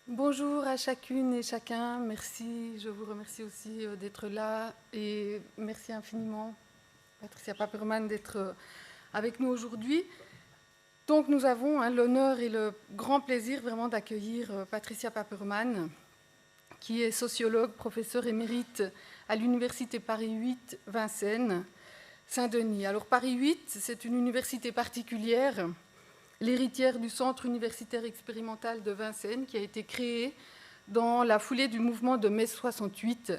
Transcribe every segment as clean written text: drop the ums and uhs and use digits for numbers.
Bonjour à chacune et chacun, merci, je vous remercie aussi d'être là et merci infiniment Patricia Paperman d'être avec nous aujourd'hui. Donc nous avons l'honneur et le grand plaisir vraiment d'accueillir Patricia Paperman, qui est sociologue, professeure émérite à l'Université Paris 8 Vincennes, Saint-Denis. Alors Paris 8, c'est une université particulière, l'héritière du Centre universitaire expérimental de Vincennes, qui a été créé dans la foulée du mouvement de mai 68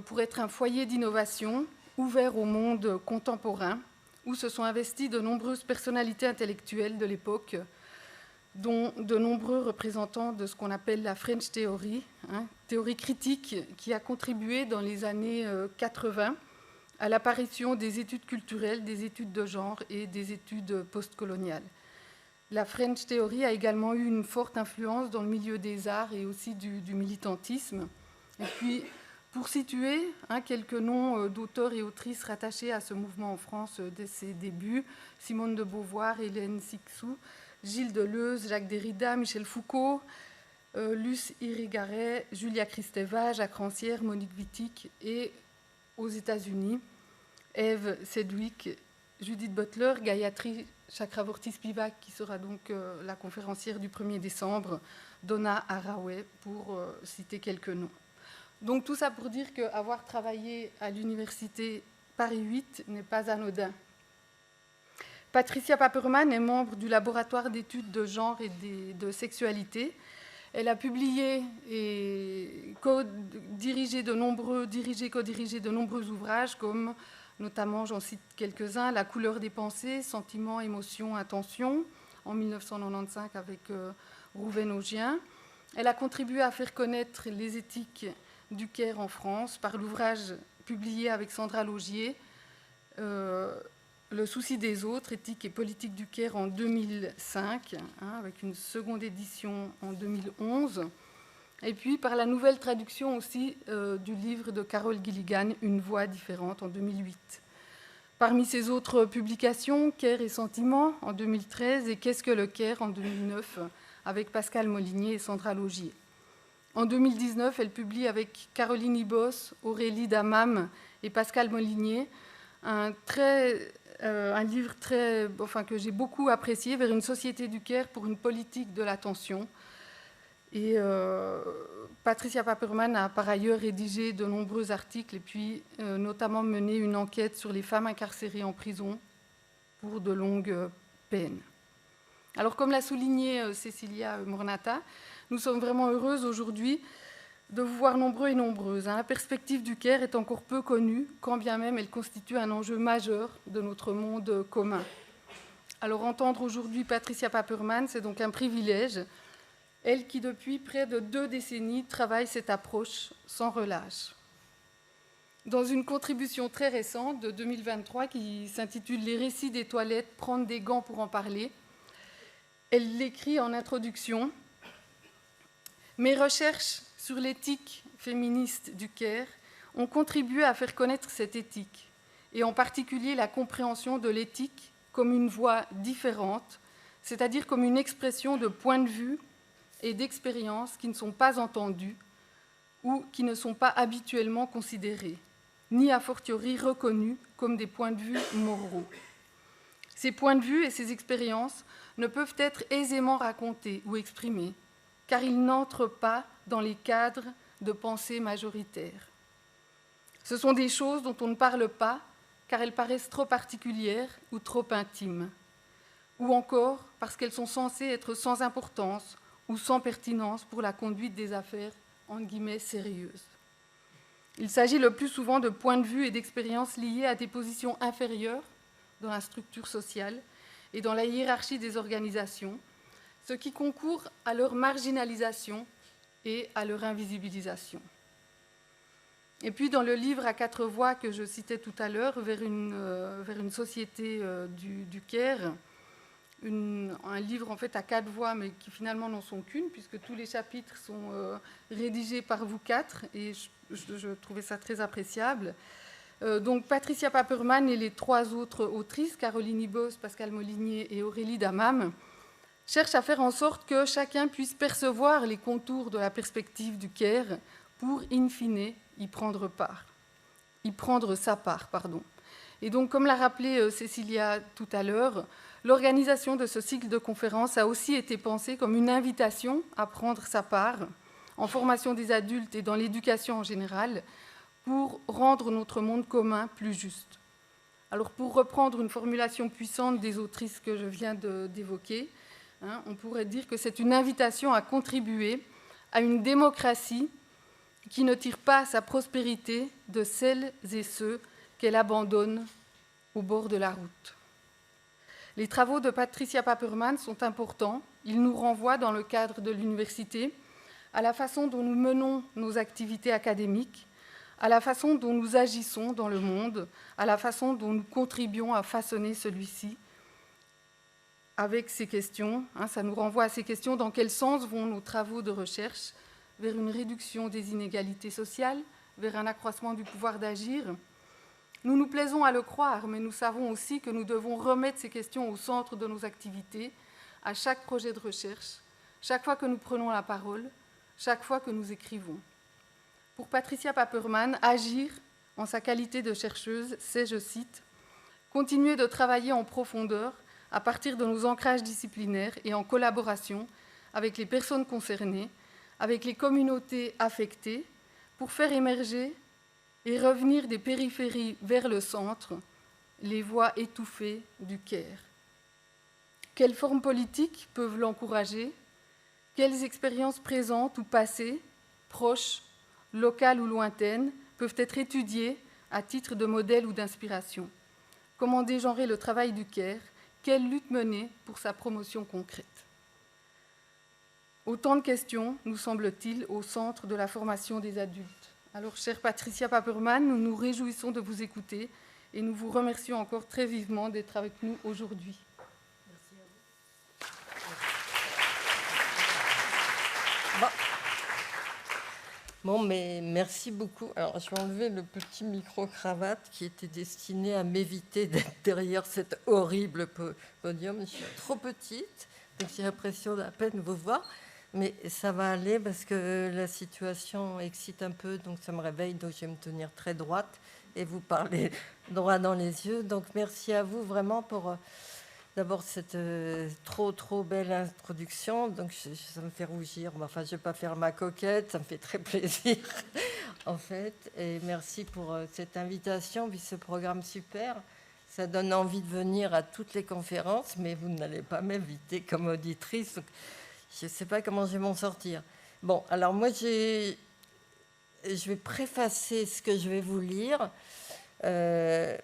pour être un foyer d'innovation ouvert au monde contemporain, où se sont investies de nombreuses personnalités intellectuelles de l'époque, dont de nombreux représentants de ce qu'on appelle la French Theory, théorie critique qui a contribué dans les années 80 à l'apparition des études culturelles, des études de genre et des études postcoloniales. La French Theory a également eu une forte influence dans le milieu des arts et aussi du militantisme. Et puis, pour situer quelques noms d'auteurs et autrices rattachés à ce mouvement en France dès ses débuts, Simone de Beauvoir, Hélène Cixous, Gilles Deleuze, Jacques Derrida, Michel Foucault, Luce Irigaray, Julia Kristeva, Jacques Rancière, Monique Wittig et aux États-Unis, Eve Sedgwick, Judith Butler, Gayatri Chakravorty-Spivak, qui sera donc la conférencière du 1er décembre, Donna Haraway, pour citer quelques noms. Donc tout ça pour dire qu'avoir travaillé à l'université Paris 8 n'est pas anodin. Patricia Paperman est membre du laboratoire d'études de genre et de sexualité. Elle a publié et co-dirigé de nombreux ouvrages comme notamment, j'en cite quelques-uns, La couleur des pensées, Sentiments, émotions, intentions, en 1995 avec Rouven Augien. Elle a contribué à faire connaître les éthiques du Caire en France par l'ouvrage publié avec Sandra Laugier, Le souci des autres, éthique et politique du Caire en 2005, avec une seconde édition en 2011. Et puis par la nouvelle traduction aussi du livre de Carole Gilligan, Une voix différente, en 2008. Parmi ses autres publications, Caire et sentiments en 2013 et Qu'est-ce que le Caire en 2009, avec Pascal Molinier et Sandra Laugier. En 2019, elle publie avec Caroline Ibos, Aurélie Damam et Pascal Molinier un livre que j'ai beaucoup apprécié, Vers une société du Caire pour une politique de l'attention. Et Patricia Paperman a par ailleurs rédigé de nombreux articles et puis notamment mené une enquête sur les femmes incarcérées en prison pour de longues peines. Alors comme l'a souligné Cécilia Mornata, nous sommes vraiment heureuses aujourd'hui de vous voir nombreux et nombreuses. La perspective du Caire est encore peu connue, quand bien même elle constitue un enjeu majeur de notre monde commun. Alors entendre aujourd'hui Patricia Paperman, c'est donc un privilège, elle qui depuis près de 2 décennies travaille cette approche sans relâche. Dans une contribution très récente de 2023 qui s'intitule « Les récits des toilettes, prendre des gants pour en parler », elle l'écrit en introduction. Mes recherches sur l'éthique féministe du Caire ont contribué à faire connaître cette éthique, et en particulier la compréhension de l'éthique comme une voie différente, c'est-à-dire comme une expression de point de vue et d'expériences qui ne sont pas entendues ou qui ne sont pas habituellement considérées, ni a fortiori reconnus comme des points de vue moraux. Ces points de vue et ces expériences ne peuvent être aisément racontés ou exprimés, car ils n'entrent pas dans les cadres de pensée majoritaires. Ce sont des choses dont on ne parle pas, car elles paraissent trop particulières ou trop intimes, ou encore parce qu'elles sont censées être sans importance ou sans pertinence pour la conduite des affaires, entre guillemets, sérieuses. Il s'agit le plus souvent de points de vue et d'expériences liés à des positions inférieures dans la structure sociale et dans la hiérarchie des organisations, ce qui concourt à leur marginalisation et à leur invisibilisation. Et puis dans le livre à 4 voix que je citais tout à l'heure, vers une société du Caire, un livre en fait à 4 voix, mais qui finalement n'en sont qu'une, puisque tous les chapitres sont rédigés par vous 4, et je trouvais ça très appréciable. Donc Patricia Paperman et les 3 autres autrices, Caroline Ibos, Pascal Molinier et Aurélie Damam, cherche à faire en sorte que chacun puisse percevoir les contours de la perspective du Caire pour, in fine, y prendre sa part. Et donc, comme l'a rappelé Cécilia tout à l'heure, l'organisation de ce cycle de conférences a aussi été pensée comme une invitation à prendre sa part en formation des adultes et dans l'éducation en général pour rendre notre monde commun plus juste. Alors, pour reprendre une formulation puissante des autrices que je viens d'évoquer, on pourrait dire que c'est une invitation à contribuer à une démocratie qui ne tire pas sa prospérité de celles et ceux qu'elle abandonne au bord de la route. Les travaux de Patricia Paperman sont importants. Ils nous renvoient, dans le cadre de l'université, à la façon dont nous menons nos activités académiques, à la façon dont nous agissons dans le monde, à la façon dont nous contribuons à façonner celui-ci. Avec ces questions, ça nous renvoie à ces questions: dans quel sens vont nos travaux de recherche? Vers une réduction des inégalités sociales, vers un accroissement du pouvoir d'agir? Nous nous plaisons à le croire, mais nous savons aussi que nous devons remettre ces questions au centre de nos activités, à chaque projet de recherche, chaque fois que nous prenons la parole, chaque fois que nous écrivons. Pour Patricia Paperman, agir en sa qualité de chercheuse, c'est, je cite, « continuer de travailler en profondeur à partir de nos ancrages disciplinaires et en collaboration avec les personnes concernées, avec les communautés affectées, pour faire émerger et revenir des périphéries vers le centre, les voix étouffées du Caire. Quelles formes politiques peuvent l'encourager? Quelles expériences présentes ou passées, proches, locales ou lointaines, peuvent être étudiées à titre de modèle ou d'inspiration? Comment dégenrer le travail du Caire? Quelle lutte mener pour sa promotion concrète? Autant de questions, nous semble-t-il, au centre de la formation des adultes. Alors, chère Patricia Paperman, nous nous réjouissons de vous écouter et nous vous remercions encore très vivement d'être avec nous aujourd'hui. Merci à vous. Bon, mais merci beaucoup. Alors, je vais enlever le petit micro-cravate qui était destiné à m'éviter d'être derrière cet horrible podium. Je suis trop petite, donc j'ai l'impression d'à peine vous voir. Mais ça va aller parce que la situation excite un peu, donc ça me réveille, donc je vais me tenir très droite et vous parler droit dans les yeux. Donc merci à vous vraiment pour d'abord cette trop belle introduction. Donc ça me fait rougir. Enfin, je ne vais pas faire ma coquette, ça me fait très plaisir en fait. Et merci pour cette invitation, puis ce programme super. Ça donne envie de venir à toutes les conférences, mais vous n'allez pas m'inviter comme auditrice. Donc, je ne sais pas comment je vais m'en sortir. Bon, alors moi, je vais préfacer ce que je vais vous lire. C'est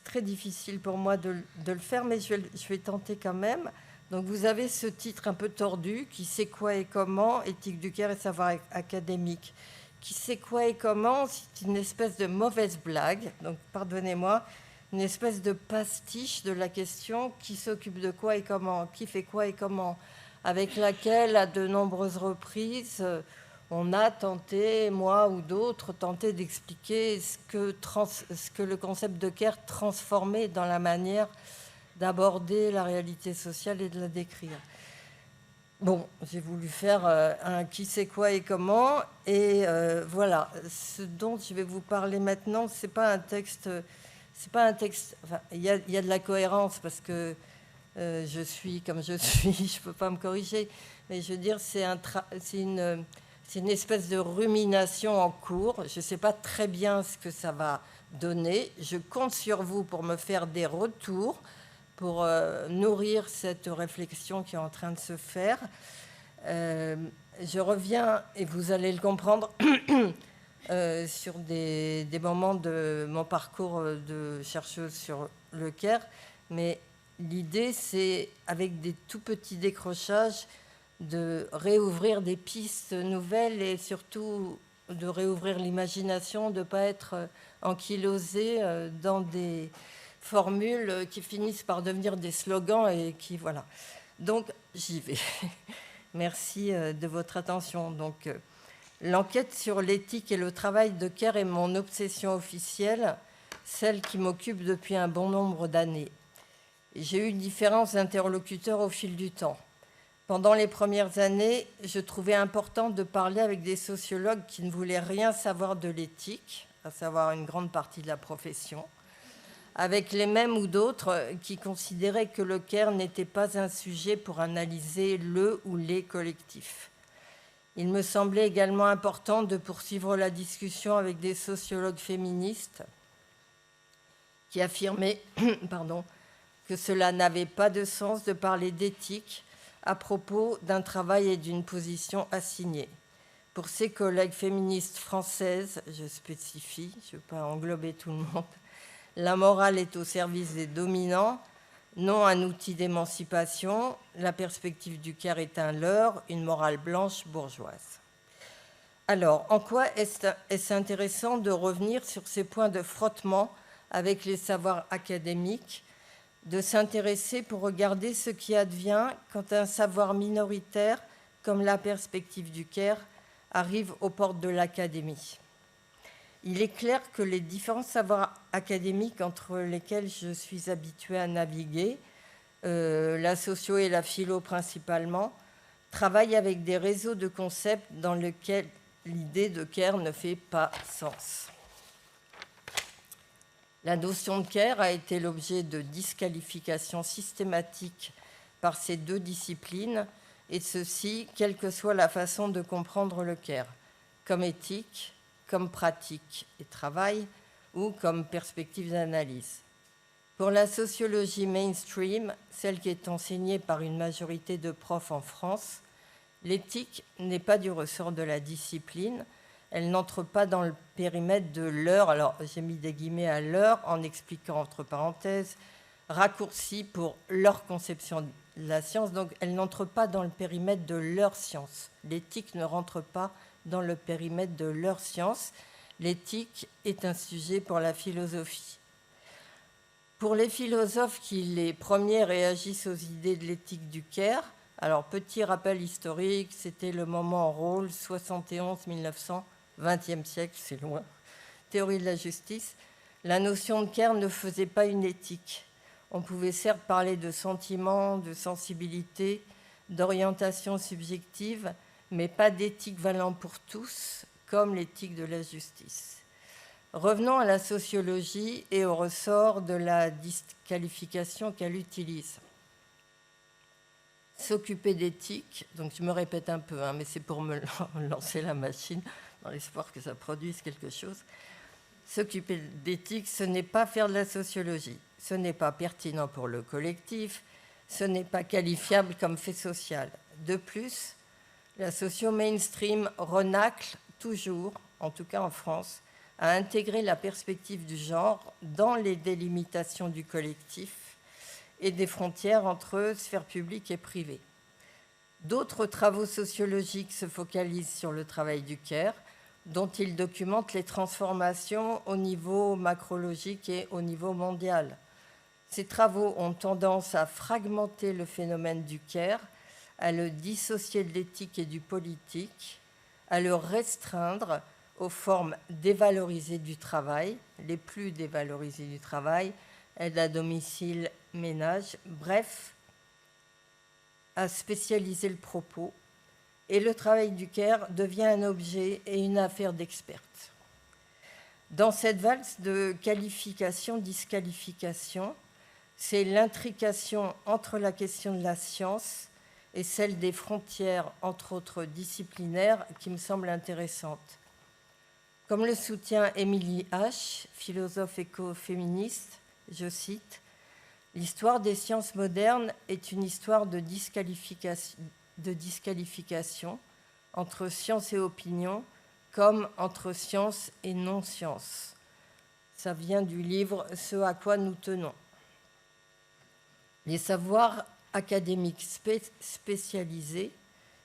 très difficile pour moi de le faire, mais je vais tenter quand même. Donc, vous avez ce titre un peu tordu, « Qui sait quoi et comment, éthique du Caire et savoir académique ». Qui sait quoi et comment, c'est une espèce de mauvaise blague, donc pardonnez-moi, une espèce de pastiche de la question qui s'occupe de quoi et comment, qui fait quoi et comment, avec laquelle, à de nombreuses reprises, on a tenté, moi ou d'autres, tenté d'expliquer ce que le concept de Caire transformait dans la manière d'aborder la réalité sociale et de la décrire. Bon, j'ai voulu faire un qui sait quoi et comment, et voilà. Ce dont je vais vous parler maintenant, c'est pas un texte. Enfin, il y a de la cohérence parce que je suis comme je suis, je peux pas me corriger. Mais je veux dire, c'est une espèce de rumination en cours. Je sais pas très bien ce que ça va donner. Je compte sur vous pour me faire des retours, pour nourrir cette réflexion qui est en train de se faire. Je reviens, et vous allez le comprendre, sur des moments de mon parcours de chercheuse sur le Caire. Mais l'idée, c'est, avec des tout petits décrochages, de réouvrir des pistes nouvelles et surtout de réouvrir l'imagination, de ne pas être ankylosé dans des formules qui finissent par devenir des slogans et qui, voilà. Donc, j'y vais. Merci de votre attention. Donc, l'enquête sur l'éthique et le travail de Caire est mon obsession officielle, celle qui m'occupe depuis un bon nombre d'années. J'ai eu différents interlocuteurs au fil du temps. Pendant les premières années, je trouvais important de parler avec des sociologues qui ne voulaient rien savoir de l'éthique, à savoir une grande partie de la profession, avec les mêmes ou d'autres qui considéraient que le Caire n'était pas un sujet pour analyser le ou les collectifs. Il me semblait également important de poursuivre la discussion avec des sociologues féministes qui affirmaient que cela n'avait pas de sens de parler d'éthique à propos d'un travail et d'une position assignée. Pour ces collègues féministes françaises, je spécifie, je ne veux pas englober tout le monde, la morale est au service des dominants, non un outil d'émancipation. La perspective du Caire est un leurre, une morale blanche bourgeoise. Alors, en quoi est-ce intéressant de revenir sur ces points de frottement avec les savoirs académiques, de s'intéresser pour regarder ce qui advient quand un savoir minoritaire, comme la perspective du Caire, arrive aux portes de l'académie. Il est clair que les différents savoirs académiques entre lesquels je suis habituée à naviguer, la socio et la philo principalement, travaillent avec des réseaux de concepts dans lesquels l'idée de Caire ne fait pas sens. La notion de Caire a été l'objet de disqualifications systématiques par ces deux disciplines, et ceci, quelle que soit la façon de comprendre le Caire, comme éthique, comme pratique et travail, ou comme perspective d'analyse. Pour la sociologie mainstream, celle qui est enseignée par une majorité de profs en France, l'éthique n'est pas du ressort de la discipline. Elle n'entre pas dans le périmètre de leur, alors j'ai mis des guillemets à leur en expliquant entre parenthèses, raccourci pour leur conception de la science, donc elle n'entre pas dans le périmètre de leur science. L'éthique ne rentre pas dans le périmètre de leur science. L'éthique est un sujet pour la philosophie. Pour les philosophes qui, les premiers, réagissent aux idées de l'éthique du Caire, alors petit rappel historique, c'était le moment en rôle, 71-1900, 20e siècle, c'est loin, théorie de la justice, la notion de Caire ne faisait pas une éthique. On pouvait certes parler de sentiments, de sensibilité, d'orientation subjective, mais pas d'éthique valant pour tous, comme l'éthique de la justice. Revenons à la sociologie et au ressort de la disqualification qu'elle utilise. S'occuper d'éthique, donc je me répète un peu, mais c'est pour me lancer la machine, dans l'espoir que ça produise quelque chose. S'occuper d'éthique, ce n'est pas faire de la sociologie. Ce n'est pas pertinent pour le collectif. Ce n'est pas qualifiable comme fait social. De plus, la socio-mainstream renacle toujours, en tout cas en France, à intégrer la perspective du genre dans les délimitations du collectif et des frontières entre sphère publique et privée. D'autres travaux sociologiques se focalisent sur le travail du Caire, dont il documente les transformations au niveau macrologique et au niveau mondial. Ces travaux ont tendance à fragmenter le phénomène du Caire, à le dissocier de l'éthique et du politique, à le restreindre aux formes dévalorisées du travail, les plus dévalorisées du travail, aide à domicile, ménage, bref, à spécialiser le propos. Et le travail du Caire devient un objet et une affaire d'experts. Dans cette valse de qualification-disqualification, c'est l'intrication entre la question de la science et celle des frontières, entre autres disciplinaires, qui me semble intéressante. Comme le soutient Émilie H., philosophe écoféministe, je cite, « L'histoire des sciences modernes est une histoire de disqualification entre science et opinion, comme entre science et non-science. » Ça vient du livre « Ce à quoi nous tenons ». Les savoirs académiques spécialisés,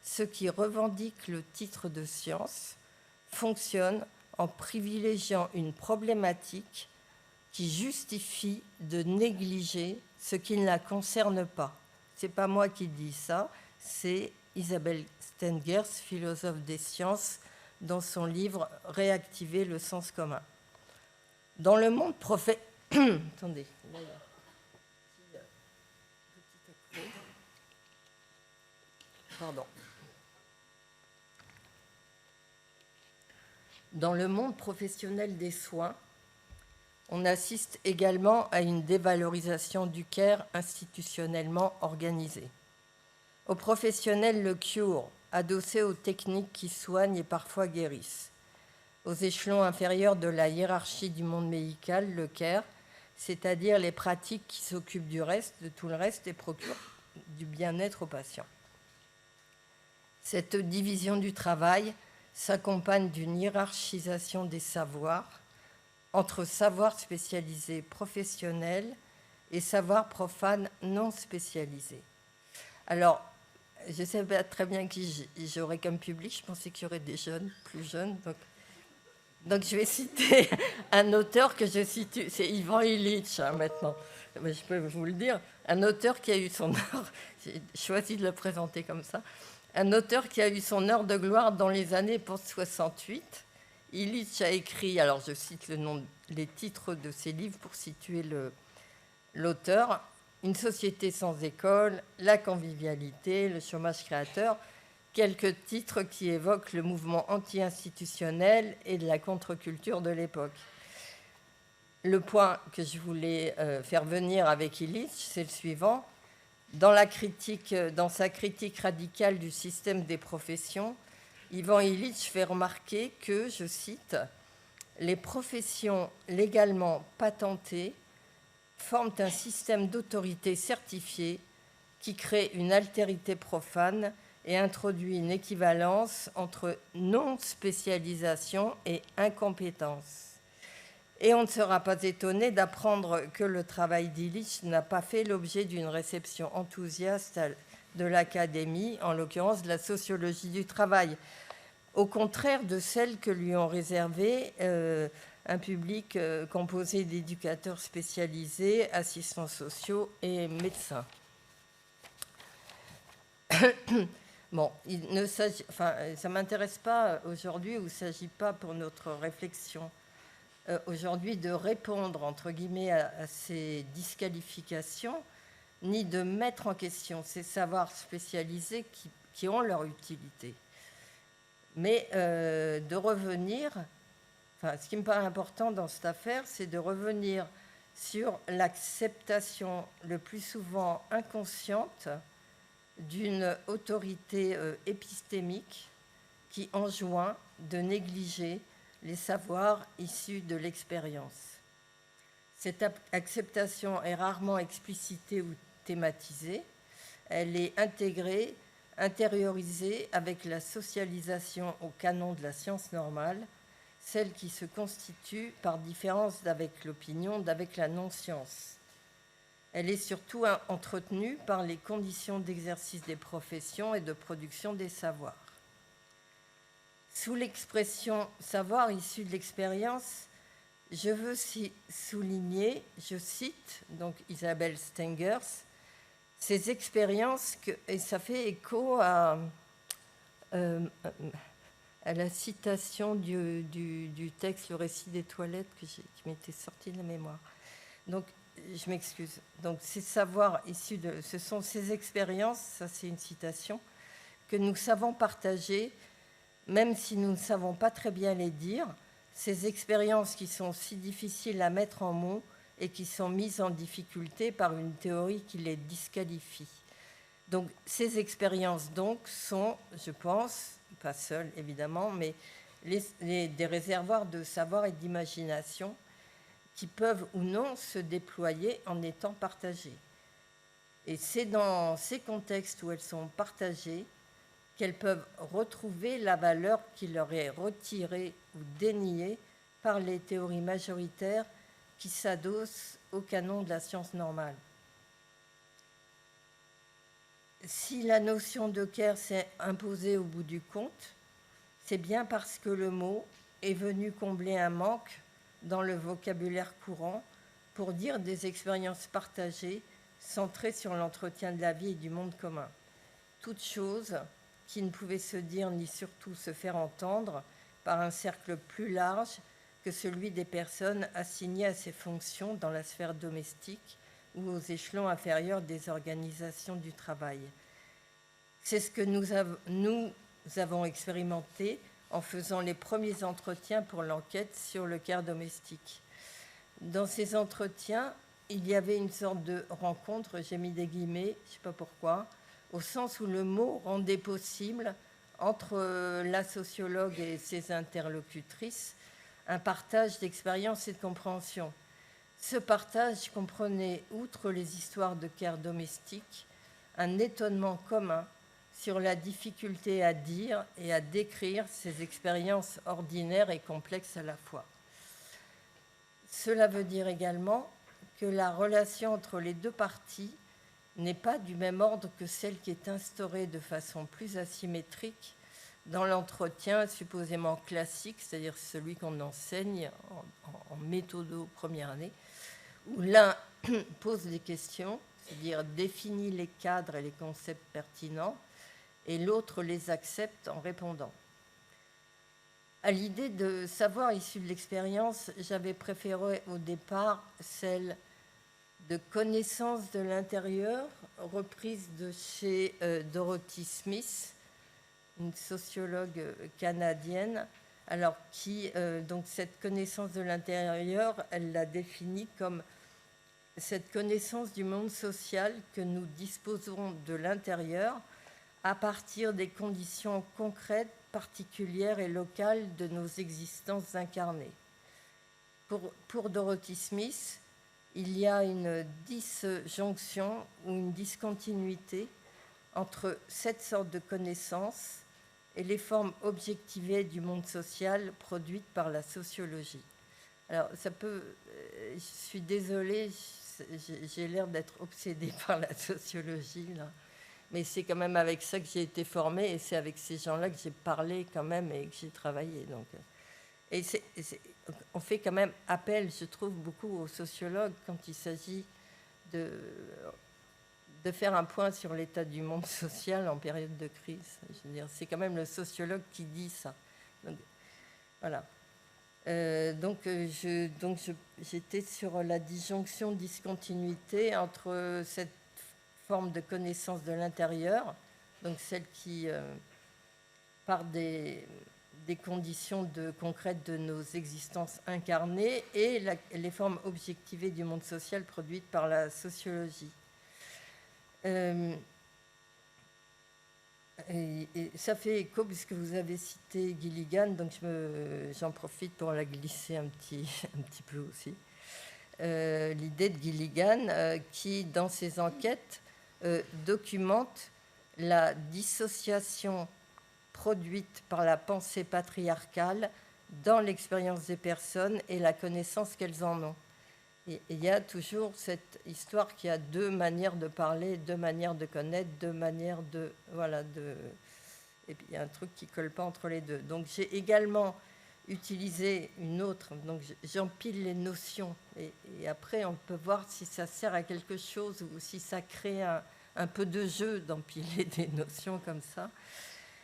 ceux qui revendiquent le titre de science, fonctionnent en privilégiant une problématique qui justifie de négliger ce qui ne la concerne pas. Ce n'est pas moi qui dis ça, c'est Isabelle Stengers, philosophe des sciences, dans son livre « Réactiver le sens commun ». Dans le monde Attendez, Pardon. Dans le monde professionnel des soins, on assiste également à une dévalorisation du care institutionnellement organisée. Aux professionnels, le cure, adossé aux techniques qui soignent et parfois guérissent. Aux échelons inférieurs de la hiérarchie du monde médical, le care, c'est-à-dire les pratiques qui s'occupent du reste, de tout le reste et procurent du bien-être aux patients. Cette division du travail s'accompagne d'une hiérarchisation des savoirs entre savoir spécialisé professionnel et savoir profane non spécialisé. Alors, je ne sais pas très bien qui j'aurais comme public, je pensais qu'il y aurait des jeunes, plus jeunes, donc je vais citer un auteur que je cite, c'est Ivan Illich maintenant, mais je peux vous le dire, un auteur qui a eu son heure, j'ai choisi de le présenter comme ça, un auteur qui a eu son heure de gloire dans les années post-68. Illich a écrit, alors je cite les titres de ses livres pour situer l'auteur, Une société sans école, La convivialité, Le chômage créateur, quelques titres qui évoquent le mouvement anti-institutionnel et de la contre-culture de l'époque. Le point que je voulais faire venir avec Illich, c'est le suivant. Dans sa critique radicale du système des professions, Ivan Illich fait remarquer que, je cite, « les professions légalement patentées forment un système d'autorité certifiée qui crée une altérité profane et introduit une équivalence entre non-spécialisation et incompétence. Et on ne sera pas étonné d'apprendre que le travail d'Illich n'a pas fait l'objet d'une réception enthousiaste de l'académie, en l'occurrence de la sociologie du travail, au contraire de celle que lui ont réservée un public composé d'éducateurs spécialisés, assistants sociaux et médecins. Bon, ça ne m'intéresse pas aujourd'hui, ou il ne s'agit pas pour notre réflexion aujourd'hui de répondre, entre guillemets, à ces disqualifications, ni de mettre en question ces savoirs spécialisés qui ont leur utilité. Mais de revenir, ce qui me paraît important dans cette affaire, c'est de revenir sur l'acceptation le plus souvent inconsciente d'une autorité épistémique qui enjoint de négliger les savoirs issus de l'expérience. Cette acceptation est rarement explicitée ou thématisée. Elle est intégrée, intériorisée avec la socialisation au canon de la science normale, celle qui se constitue par différence d'avec l'opinion, d'avec la non-science. Elle est surtout entretenue par les conditions d'exercice des professions et de production des savoirs. Sous l'expression « savoir issu de l'expérience », je veux souligner, je cite donc Isabelle Stengers, ces expériences, et ça fait écho à la citation du texte « Le récit des toilettes » qui m'était sorti de la mémoire. Donc, je m'excuse. Donc, ces savoirs issus ce sont ces expériences, ça c'est une citation, que nous savons partager, même si nous ne savons pas très bien les dire, ces expériences qui sont si difficiles à mettre en mots et qui sont mises en difficulté par une théorie qui les disqualifie. Donc, ces expériences donc sont, je pense, pas seules évidemment, mais des réservoirs de savoir et d'imagination qui peuvent ou non se déployer en étant partagées. Et c'est dans ces contextes où elles sont partagées qu'elles peuvent retrouver la valeur qui leur est retirée ou déniée par les théories majoritaires qui s'adossent au canon de la science normale. Si la notion de care s'est imposée au bout du compte, c'est bien parce que le mot est venu combler un manque dans le vocabulaire courant pour dire des expériences partagées centrées sur l'entretien de la vie et du monde commun. Toutes choses qui ne pouvaient se dire ni surtout se faire entendre par un cercle plus large que celui des personnes assignées à ces fonctions dans la sphère domestique ou aux échelons inférieurs des organisations du travail. C'est ce que nous avons expérimenté en faisant les premiers entretiens pour l'enquête sur le care domestique. Dans ces entretiens, il y avait une sorte de rencontre, j'ai mis des guillemets, je ne sais pas pourquoi, au sens où le mot rendait possible, entre la sociologue et ses interlocutrices, un partage d'expérience et de compréhension. Ce partage comprenait, outre les histoires de care domestique, un étonnement commun sur la difficulté à dire et à décrire ces expériences ordinaires et complexes à la fois. Cela veut dire également que la relation entre les deux parties n'est pas du même ordre que celle qui est instaurée de façon plus asymétrique dans l'entretien supposément classique, c'est-à-dire celui qu'on enseigne en méthodo première année, où l'un pose des questions, c'est-à-dire définit les cadres et les concepts pertinents, et l'autre les accepte en répondant. À l'idée de savoir issu de l'expérience, j'avais préféré au départ celle de connaissance de l'intérieur, reprise de chez Dorothy Smith, une sociologue canadienne, alors donc cette connaissance de l'intérieur, elle l'a définie comme cette connaissance du monde social que nous disposons de l'intérieur à partir des conditions concrètes, particulières et locales de nos existences incarnées. Pour Dorothy Smith, il y a une disjonction ou une discontinuité entre cette sorte de connaissance et les formes objectivées du monde social produites par la sociologie. Alors, je suis désolée, j'ai l'air d'être obsédée par la sociologie, là. Mais c'est quand même avec ça que j'ai été formée et c'est avec ces gens-là que j'ai parlé quand même et que j'ai travaillé. Donc. Et on fait quand même appel, je trouve, beaucoup aux sociologues quand il s'agit de faire un point sur l'état du monde social en période de crise. Je veux dire, c'est quand même le sociologue qui dit ça. Donc, voilà. J'étais sur la disjonction, discontinuité entre cette forme de connaissance de l'intérieur, donc celle qui part des conditions concrètes de nos existences incarnées et les formes objectivées du monde social produites par la sociologie. Et ça fait écho puisque vous avez cité Gilligan, donc j'en profite pour la glisser un petit peu aussi. L'idée de Gilligan qui, dans ses enquêtes, documente la dissociation produite par la pensée patriarcale dans l'expérience des personnes et la connaissance qu'elles en ont. Et il y a toujours cette histoire qu'il y a deux manières de parler, deux manières de connaître, deux manières de... Voilà, et puis il y a un truc qui ne colle pas entre les deux. Donc j'ai également utilisé une autre, donc j'empile les notions, et après on peut voir si ça sert à quelque chose ou si ça crée un peu de jeu d'empiler des notions comme ça.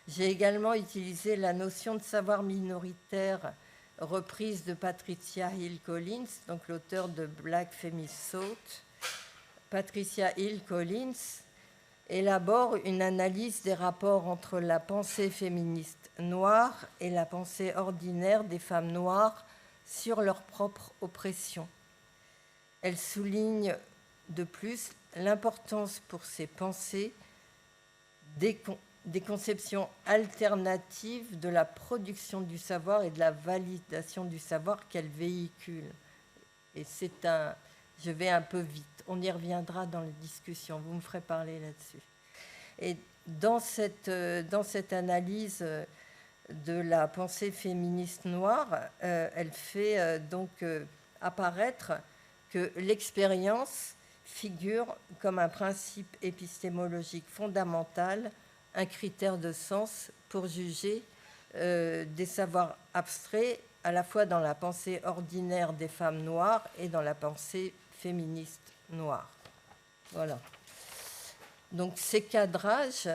J'ai également utilisé la notion de savoir minoritaire reprise de Patricia Hill Collins, donc l'auteur de Black Feminist Thought. Patricia Hill Collins élabore une analyse des rapports entre la pensée féministe noire et la pensée ordinaire des femmes noires sur leur propre oppression. Elle souligne de plus l'importance pour ces pensées des conceptions alternatives de la production du savoir et de la validation du savoir qu'elle véhicule. Et je vais un peu vite, on y reviendra dans les discussions, vous me ferez parler là-dessus. Et dans cette analyse de la pensée féministe noire, elle fait donc apparaître que l'expérience figure comme un principe épistémologique fondamental, un critère de sens pour juger des savoirs abstraits à la fois dans la pensée ordinaire des femmes noires et dans la pensée féministe noire. Voilà. Donc ces cadrages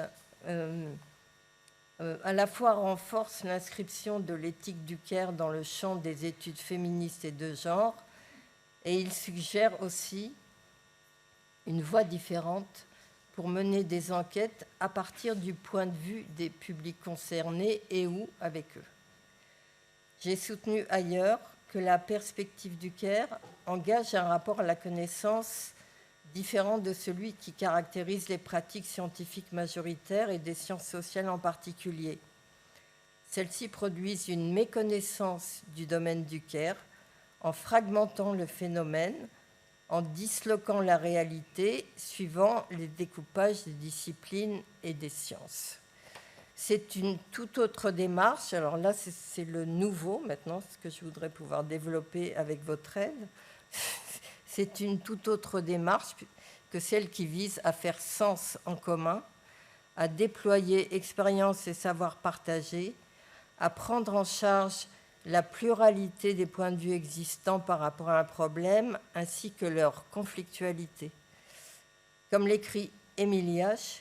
à la fois renforcent l'inscription de l'éthique du care dans le champ des études féministes et de genre, et ils suggèrent aussi une voie différente pour mener des enquêtes à partir du point de vue des publics concernés et ou avec eux. J'ai soutenu ailleurs que la perspective du Caire engage un rapport à la connaissance différent de celui qui caractérise les pratiques scientifiques majoritaires et des sciences sociales en particulier. Celles-ci produisent une méconnaissance du domaine du Caire en fragmentant le phénomène, en disloquant la réalité suivant les découpages des disciplines et des sciences. C'est une toute autre démarche. Alors là, c'est le nouveau maintenant, ce que je voudrais pouvoir développer avec votre aide. C'est une toute autre démarche que celle qui vise à faire sens en commun, à déployer expérience et savoir partagés, à prendre en charge la pluralité des points de vue existants par rapport à un problème, ainsi que leur conflictualité. Comme l'écrit Émile H.,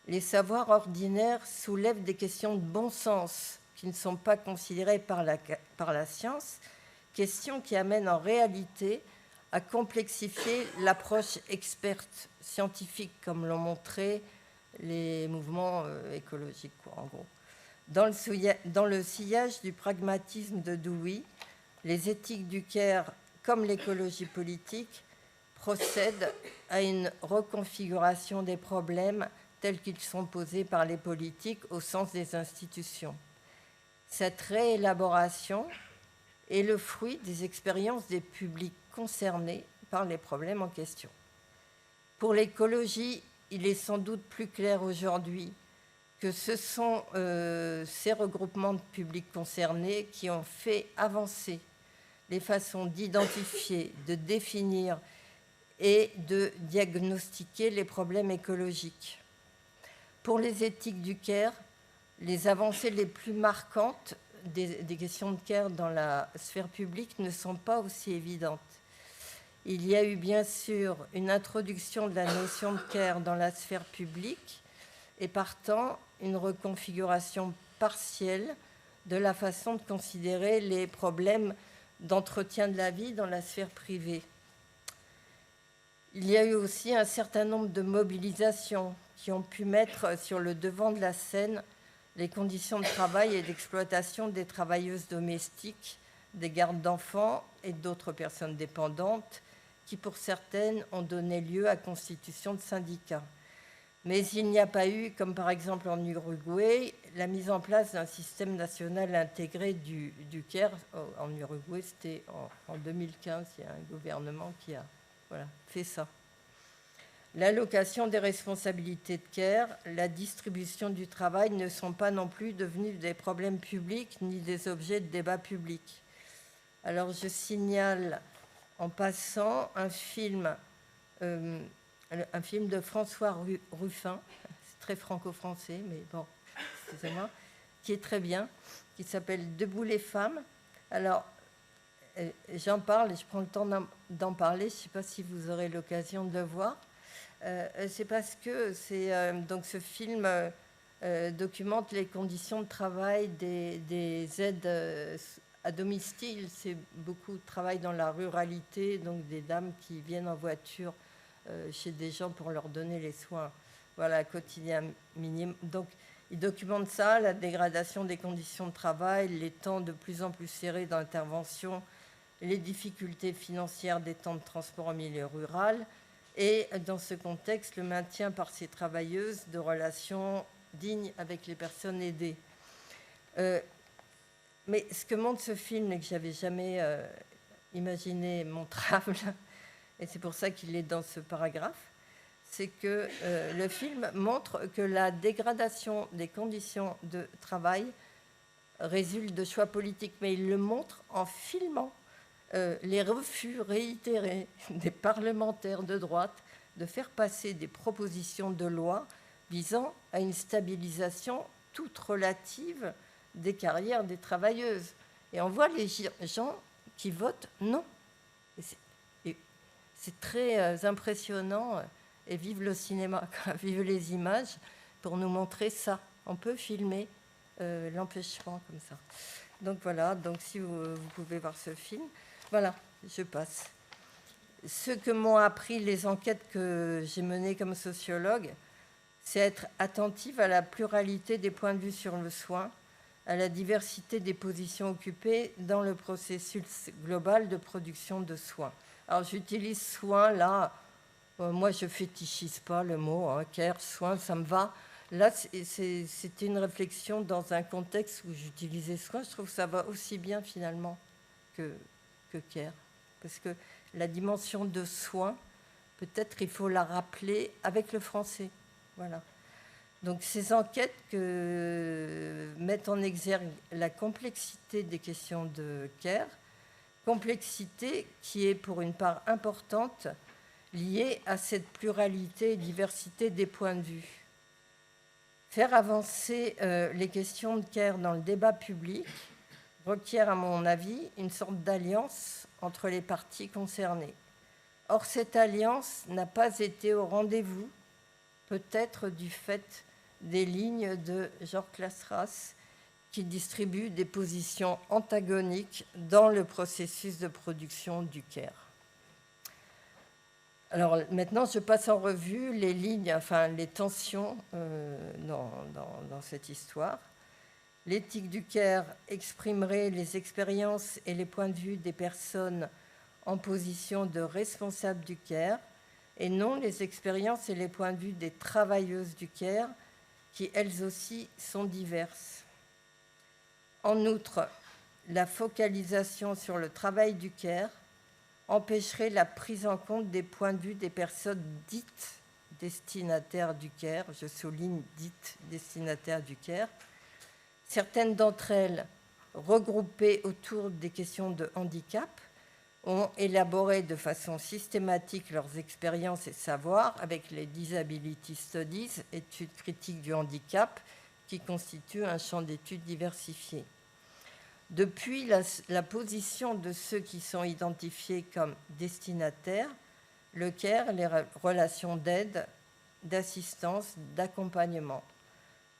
les savoirs ordinaires soulèvent des questions de bon sens qui ne sont pas considérées par la science, questions qui amènent en réalité à complexifier l'approche experte scientifique, comme l'ont montré les mouvements écologiques, en gros. Dans le sillage du pragmatisme de Dewey, les éthiques du Caire, comme l'écologie politique, procèdent à une reconfiguration des problèmes tels qu'ils sont posés par les politiques au sens des institutions. Cette réélaboration est le fruit des expériences des publics concernés par les problèmes en question. Pour l'écologie, il est sans doute plus clair aujourd'hui que ce sont ces regroupements de publics concernés qui ont fait avancer les façons d'identifier, de définir et de diagnostiquer les problèmes écologiques. Pour les éthiques du Caire, les avancées les plus marquantes des questions de Caire dans la sphère publique ne sont pas aussi évidentes. Il y a eu bien sûr une introduction de la notion de Caire dans la sphère publique et partant une reconfiguration partielle de la façon de considérer les problèmes d'entretien de la vie dans la sphère privée. Il y a eu aussi un certain nombre de mobilisations qui ont pu mettre sur le devant de la scène les conditions de travail et d'exploitation des travailleuses domestiques, des gardes d'enfants et d'autres personnes dépendantes qui, pour certaines, ont donné lieu à constitution de syndicats. Mais il n'y a pas eu, comme par exemple en Uruguay, la mise en place d'un système national intégré du Caire. En Uruguay, c'était en 2015, il y a un gouvernement qui a fait ça. L'allocation des responsabilités de Caire, la distribution du travail ne sont pas non plus devenus des problèmes publics ni des objets de débat public. Alors je signale en passant un film de François Ruffin, c'est très franco-français, mais bon, excusez-moi, qui est très bien, qui s'appelle « Debout les femmes ». Alors, j'en parle et je prends le temps d'en parler, je ne sais pas si vous aurez l'occasion de le voir. C'est parce que donc ce film documente les conditions de travail des aides à domicile. C'est beaucoup de travail dans la ruralité, donc des dames qui viennent en voiture chez des gens pour leur donner les soins quotidiens minimum. Donc, il documente ça, la dégradation des conditions de travail, les temps de plus en plus serrés d'intervention, les difficultés financières des temps de transport en milieu rural, et dans ce contexte, le maintien par ces travailleuses de relations dignes avec les personnes aidées. Mais ce que montre ce film, et que je n'avais jamais imaginé montrable, et c'est pour ça qu'il est dans ce paragraphe, c'est que le film montre que la dégradation des conditions de travail résulte de choix politiques, mais il le montre en filmant les refus réitérés des parlementaires de droite de faire passer des propositions de loi visant à une stabilisation toute relative des carrières des travailleuses. Et on voit les gens qui votent non. Et c'est très impressionnant. Et vive le cinéma, vive les images, pour nous montrer ça. On peut filmer l'empêchement comme ça. Donc voilà, donc si vous pouvez voir ce film. Voilà, je passe. Ce que m'ont appris les enquêtes que j'ai menées comme sociologue, c'est être attentive à la pluralité des points de vue sur le soin, à la diversité des positions occupées dans le processus global de production de soins. Alors j'utilise soin là, moi je fétichise pas le mot, care, soin, ça me va. Là c'était une réflexion dans un contexte où j'utilisais soin, je trouve que ça va aussi bien finalement que care. Parce que la dimension de soin, peut-être il faut la rappeler avec le français. Voilà. Donc ces enquêtes mettent en exergue la complexité des questions de care, complexité qui est pour une part importante liée à cette pluralité et diversité des points de vue. Faire avancer les questions de care dans le débat public requiert, à mon avis, une sorte d'alliance entre les parties concernées. Or, cette alliance n'a pas été au rendez-vous, peut-être du fait des lignes de Georges Clausras qui distribuent des positions antagoniques dans le processus de production du care. Alors maintenant, je passe en revue les lignes, enfin les tensions dans cette histoire. L'éthique du care exprimerait les expériences et les points de vue des personnes en position de responsables du care et non les expériences et les points de vue des travailleuses du care qui elles aussi sont diverses. En outre, la focalisation sur le travail du care empêcherait la prise en compte des points de vue des personnes dites destinataires du care, je souligne dites destinataires du care. Certaines d'entre elles, regroupées autour des questions de handicap, ont élaboré de façon systématique leurs expériences et savoirs avec les Disability Studies, études critiques du handicap, qui constituent un champ d'études diversifié. Depuis la position de ceux qui sont identifiés comme destinataires, le care, les relations d'aide, d'assistance, d'accompagnement.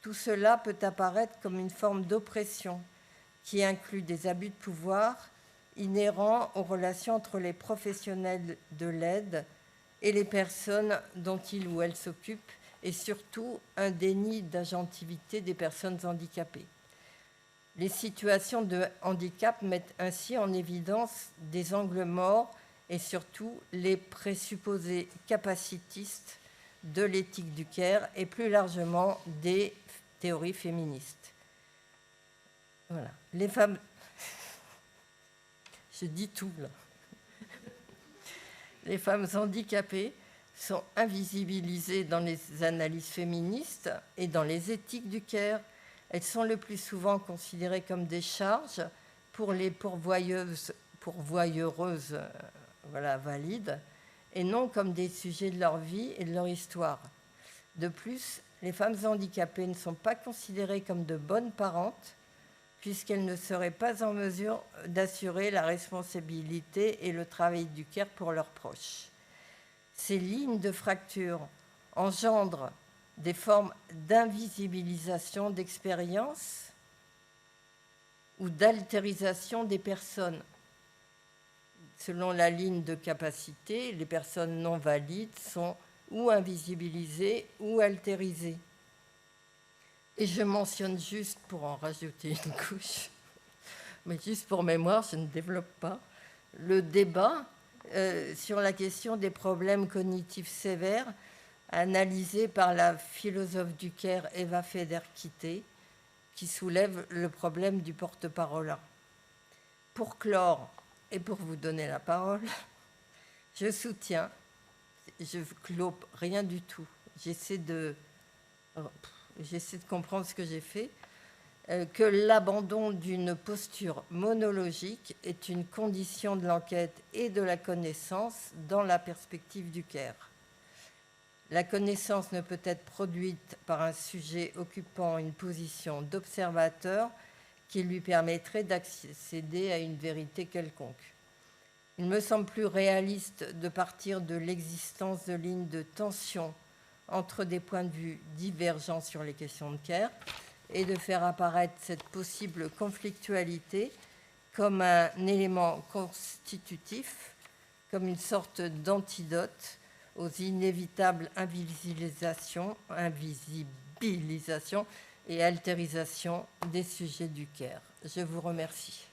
Tout cela peut apparaître comme une forme d'oppression qui inclut des abus de pouvoir inhérents aux relations entre les professionnels de l'aide et les personnes dont ils ou elles s'occupent, et surtout un déni d'agentivité des personnes handicapées. Les situations de handicap mettent ainsi en évidence des angles morts et surtout les présupposés capacitistes de l'éthique du care et plus largement des théories féministes. Voilà. Les femmes... Je dis tout, là. Les femmes handicapées sont invisibilisées dans les analyses féministes et dans les éthiques du care. Elles sont le plus souvent considérées comme des charges pour les pourvoyeuses valides, et non comme des sujets de leur vie et de leur histoire. De plus, les femmes handicapées ne sont pas considérées comme de bonnes parentes, puisqu'elles ne seraient pas en mesure d'assurer la responsabilité et le travail du care pour leurs proches. Ces lignes de fracture engendrent des formes d'invisibilisation d'expérience ou d'altérisation des personnes. Selon la ligne de capacité, les personnes non valides sont ou invisibilisées ou altérisées. Et je mentionne juste, pour en rajouter une couche, mais juste pour mémoire, je ne développe pas, le débat sur la question des problèmes cognitifs sévères analysé par la philosophe du care Eva Feder-Kitté, qui soulève le problème du porte-parole. Pour clore et pour vous donner la parole, je soutiens, je ne clôt rien du tout, j'essaie de comprendre ce que j'ai fait, que l'abandon d'une posture monologique est une condition de l'enquête et de la connaissance dans la perspective du care. La connaissance ne peut être produite par un sujet occupant une position d'observateur qui lui permettrait d'accéder à une vérité quelconque. Il me semble plus réaliste de partir de l'existence de lignes de tension entre des points de vue divergents sur les questions de care et de faire apparaître cette possible conflictualité comme un élément constitutif, comme une sorte d'antidote aux inévitables invisibilisation et altérisation des sujets du Caire. Je vous remercie.